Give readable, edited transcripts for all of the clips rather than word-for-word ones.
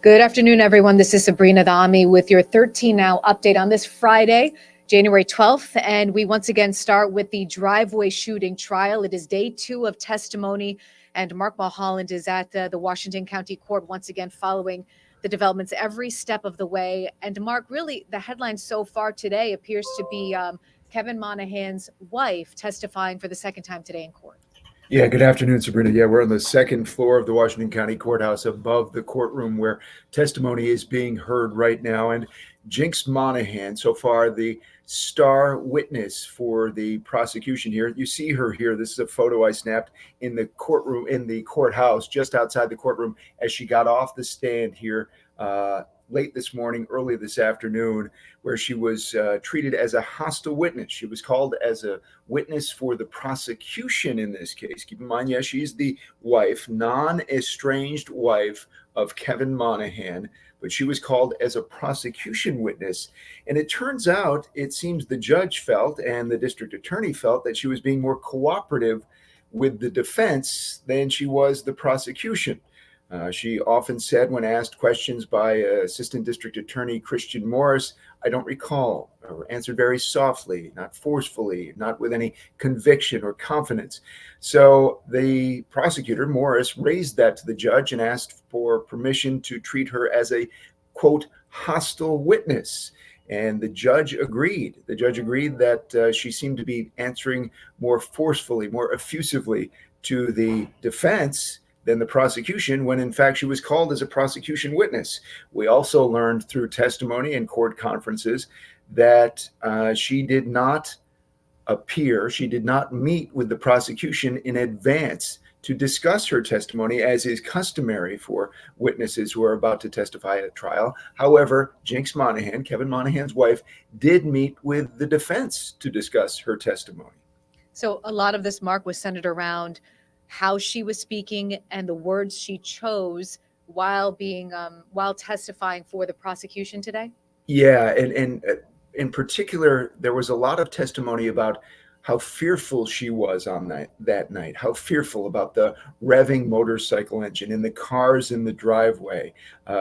Good afternoon, everyone. This is Sabrina Dami with your 13 Now update on this Friday, January 12th. And we once again start with the driveway shooting trial. It is day 2 of testimony, and Mark Mulholland is at the Washington County Court once again following the developments every step of the way. And Mark, really, the headline so far today appears to be Kevin Monahan's wife testifying for the second time today in court. Yeah, good afternoon, Sabrina. Yeah, we're on the second floor of the Washington County Courthouse above the courtroom where testimony is being heard right now. And Jinx Monahan, so far the star witness for the prosecution here. You see her here. This is a photo I snapped in the courtroom, in the courthouse, just outside the courtroom as she got off the stand here late this morning, early this afternoon, where she was treated as a hostile witness. She was called as a witness for the prosecution in this case. Keep in mind, yes, she's the wife, non-estranged wife of Kevin Monahan, but she was called as a prosecution witness. And it turns out, it seems the judge felt and the district attorney felt that she was being more cooperative with the defense than she was the prosecution. She often said, when asked questions by Assistant District Attorney Christian Morris, "I don't recall," or answered very softly, not forcefully, not with any conviction or confidence. So the prosecutor, Morris, raised that to the judge and asked for permission to treat her as a, quote, hostile witness. And the judge agreed. The judge agreed that she seemed to be answering more forcefully, more effusively to the defense than the prosecution, when in fact she was called as a prosecution witness. We also learned through testimony and court conferences that she did not appear, she did not meet with the prosecution in advance to discuss her testimony, as is customary for witnesses who are about to testify at a trial. However, Jinx Monahan, Kevin Monahan's wife, did meet with the defense to discuss her testimony. So a lot of this, Mark, was centered around how she was speaking and the words she chose while testifying for the prosecution today? Yeah, and in particular, there was a lot of testimony about how fearful she was on that night, how fearful about the revving motorcycle engine and the cars in the driveway.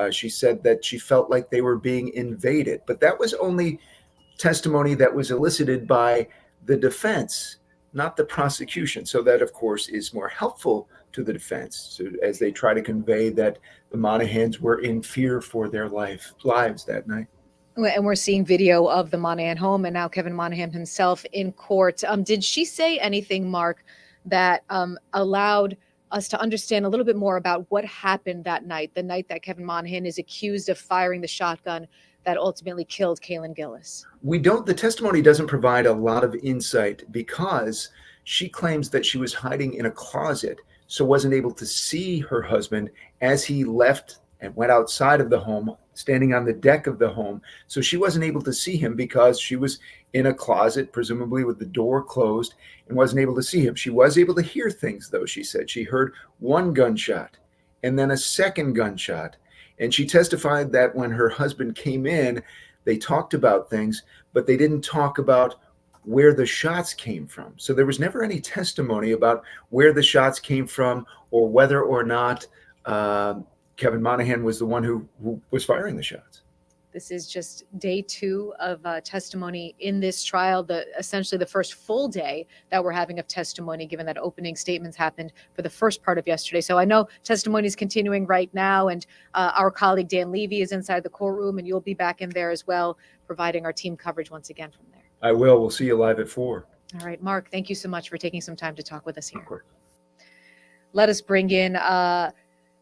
She said that she felt like they were being invaded, but that was only testimony that was elicited by the defense, not the prosecution. So that, of course, is more helpful to the defense as they try to convey that the Monahans were in fear for their lives that night. And we're seeing video of the Monahan home and now Kevin Monahan himself in court. Did she say anything, Mark, that allowed us to understand a little bit more about what happened that night, the night that Kevin Monahan is accused of firing the shotgun that ultimately killed Kaylin Gillis? The testimony doesn't provide a lot of insight because she claims that she was hiding in a closet, so wasn't able to see her husband as he left and went outside of the home, standing on the deck of the home. So she wasn't able to see him because she was in a closet, presumably with the door closed, and wasn't able to see him. She was able to hear things, though, she said. She heard one gunshot and then a second gunshot. And she testified that when her husband came in, they talked about things, but they didn't talk about where the shots came from. So there was never any testimony about where the shots came from or whether or not Kevin Monahan was the one who was firing the shots. This is just day 2 of testimony in this trial, essentially the first full day that we're having of testimony, given that opening statements happened for the first part of yesterday. So I know testimony is continuing right now, and our colleague Dan Levy is inside the courtroom, and you'll be back in there as well, providing our team coverage once again from there. I will. We'll see you live at 4. All right, Mark, thank you so much for taking some time to talk with us here. Of course. Let us bring in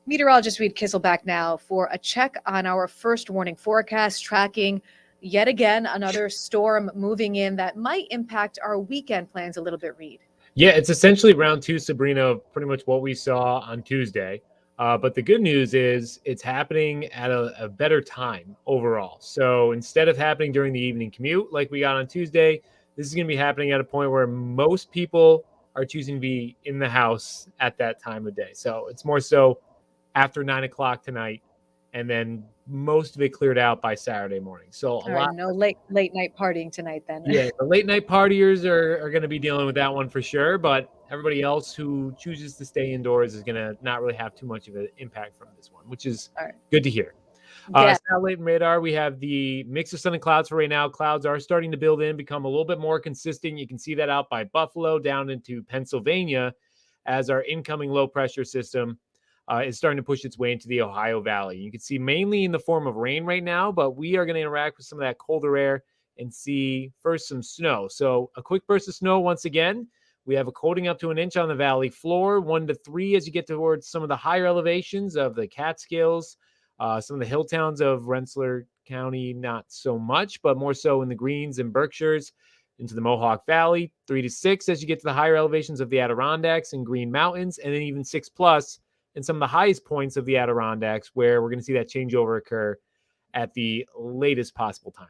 meteorologist Reed Kisselback now for a check on our first warning forecast, tracking yet again another storm moving in that might impact our weekend plans a little bit, Reed. Yeah, it's essentially round 2, Sabrina, of pretty much what we saw on Tuesday. But the good news is it's happening at a better time overall. So instead of happening during the evening commute like we got on Tuesday, this is going to be happening at a point where most people are choosing to be in the house at that time of day. So it's more so after 9 o'clock tonight, and then most of it cleared out by Saturday morning. So no late night partying tonight then. Yeah, the late night partiers are going to be dealing with that one for sure, but everybody else who chooses to stay indoors is going to not really have too much of an impact from this one, which is good to hear. Yeah. Satellite and radar, we have the mix of sun and clouds for right now. Clouds are starting to build in, become a little bit more consistent. You can see that out by Buffalo down into Pennsylvania as our incoming low pressure system is starting to push its way into the Ohio Valley. You can see mainly in the form of rain right now, but we are going to interact with some of that colder air and see first some snow. So a quick burst of snow once again. We have a coating up to an inch on the valley floor, 1 to 3 as you get towards some of the higher elevations of the Catskills, some of the hill towns of Rensselaer County, not so much, but more so in the Greens and Berkshires into the Mohawk Valley, 3 to 6 as you get to the higher elevations of the Adirondacks and Green Mountains, and then even 6 plus in some of the highest points of the Adirondacks, where we're going to see that changeover occur at the latest possible time.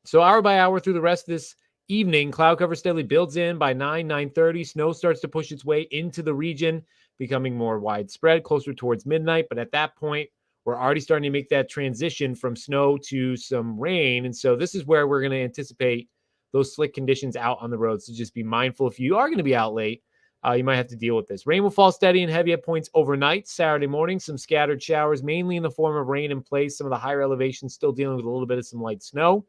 So hour by hour through the rest of this evening, cloud cover steadily builds in by 9:30. Snow starts to push its way into the region, becoming more widespread closer towards midnight. But at that point, we're already starting to make that transition from snow to some rain. And so this is where we're going to anticipate those slick conditions out on the roads. So just be mindful if you are going to be out late. You might have to deal with this. Rain will fall steady and heavy at points overnight. Saturday morning, some scattered showers, mainly in the form of rain in place. Some of the higher elevations still dealing with a little bit of some light snow.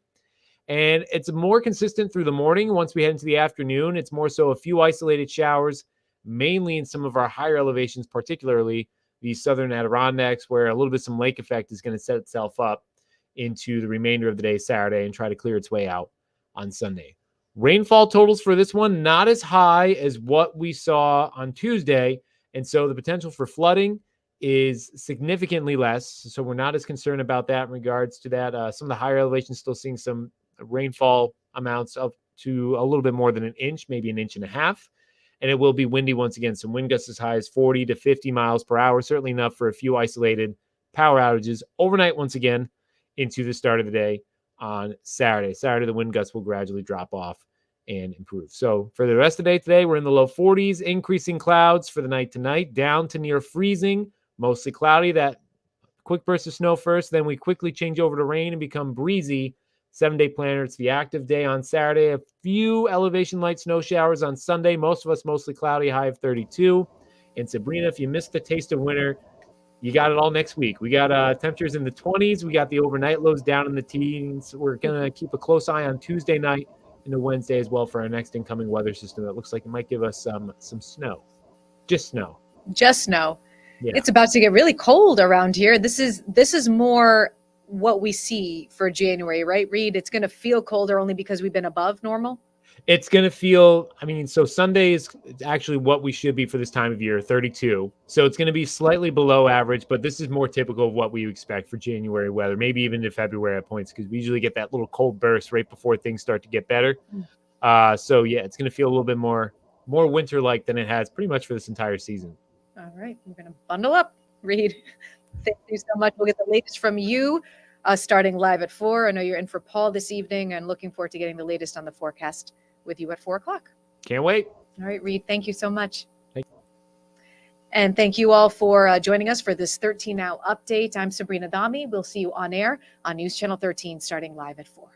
And it's more consistent through the morning. Once we head into the afternoon, it's more so a few isolated showers, mainly in some of our higher elevations, particularly the southern Adirondacks, where a little bit some lake effect is going to set itself up into the remainder of the day Saturday and try to clear its way out on Sunday. Rainfall totals for this one, not as high as what we saw on Tuesday. And so the potential for flooding is significantly less. So we're not as concerned about that in regards to that. Some of the higher elevations still seeing some rainfall amounts up to a little bit more than an inch, maybe an inch and a half. And it will be windy once again. Some wind gusts as high as 40 to 50 miles per hour, certainly enough for a few isolated power outages overnight once again into the start of the day on Saturday. Saturday, the wind gusts will gradually drop off and improve. So for the rest of the day today, we're in the low 40s, increasing clouds for the night tonight, down to near freezing, mostly cloudy. That quick burst of snow first, then we quickly change over to rain and become breezy. 7-day planner. It's the active day on Saturday. A few elevation light snow showers on Sunday. Most of us mostly cloudy, high of 32. And Sabrina, if you missed the taste of winter, you got it all next week. We got temperatures in the 20s. We got the overnight lows down in the teens. We're going to keep a close eye on Tuesday night into Wednesday as well for our next incoming weather system that looks like it might give us some snow. Just snow. Just snow. Yeah. It's about to get really cold around here. This is more what we see for January, right, Reed? It's going to feel colder only because we've been above normal. It's going to feel, so Sunday is actually what we should be for this time of year, 32. So it's going to be slightly below average, but this is more typical of what we expect for January weather, maybe even into February at points, because we usually get that little cold burst right before things start to get better. So yeah, it's going to feel a little bit more winter-like than it has pretty much for this entire season. All right, we're going to bundle up, Reed. Thank you so much. We'll get the latest from you starting live at 4. I know you're in for Paul this evening, and looking forward to getting the latest on the forecast with you at 4 o'clock. Can't wait. All right, Reed, thank you so much. Thank you. And thank you all for joining us for this 13 Now update. I'm Sabrina Dami. We'll see you on air on News Channel 13 starting live at 4.